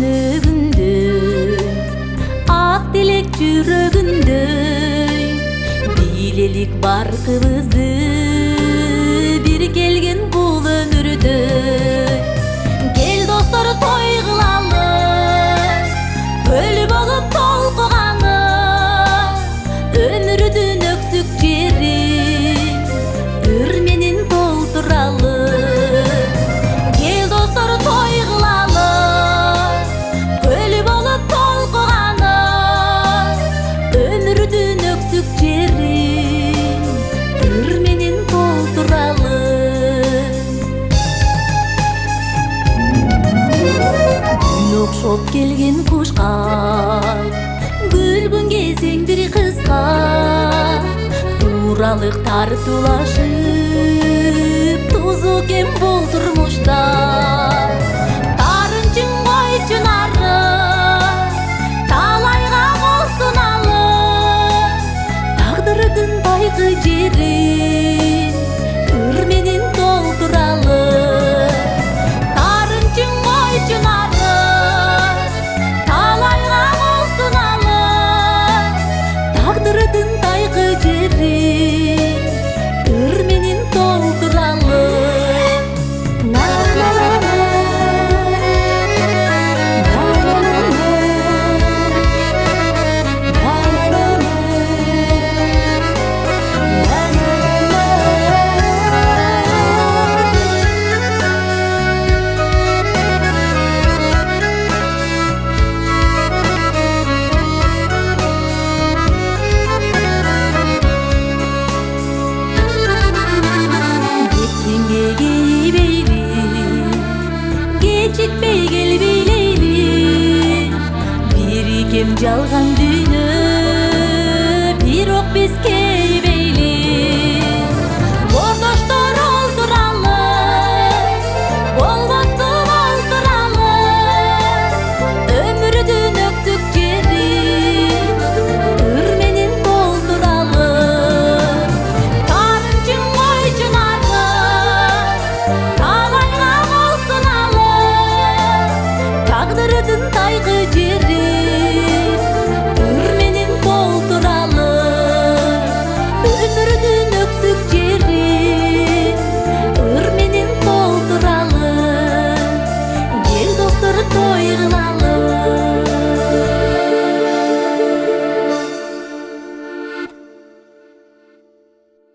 жүрөгүндөй, ак тилек жүрөгүндөй, бийлелик баркыбызды бир келген бул өмүрдө. Кел достор той кылалы, көл болуп толкуганы, өмүрдүн өксүк жерин өр менен толтуралы. Кел достор той кылалы, көл болуп толкуганы, өмүрдүн өксүк жерин өр менен толтуралы. Күн окшоп келген кушкай, күлгүн кезең бир кызга, тууралык тартуулашып, тузу кем бул турмушта. Тарынчың койчу нары, талайга кол суналы, тагдырдын байгы жерин өр менен толтуралы. Тарынчың койчу нары, талайга кол суналы, тагдырдын байгы жерин өр менен толтуралы. Кечикпей кел бийлейли, бири кем жалган дүйнө, бирок биз кейбейли. Бордоштор олтуралы, болбосту олтуралы, өмүрдүн өксүк жерин өр менен толтуралы. Тарынчың койчу нары, талайга кол суналы, тагдырдын тайгы жерин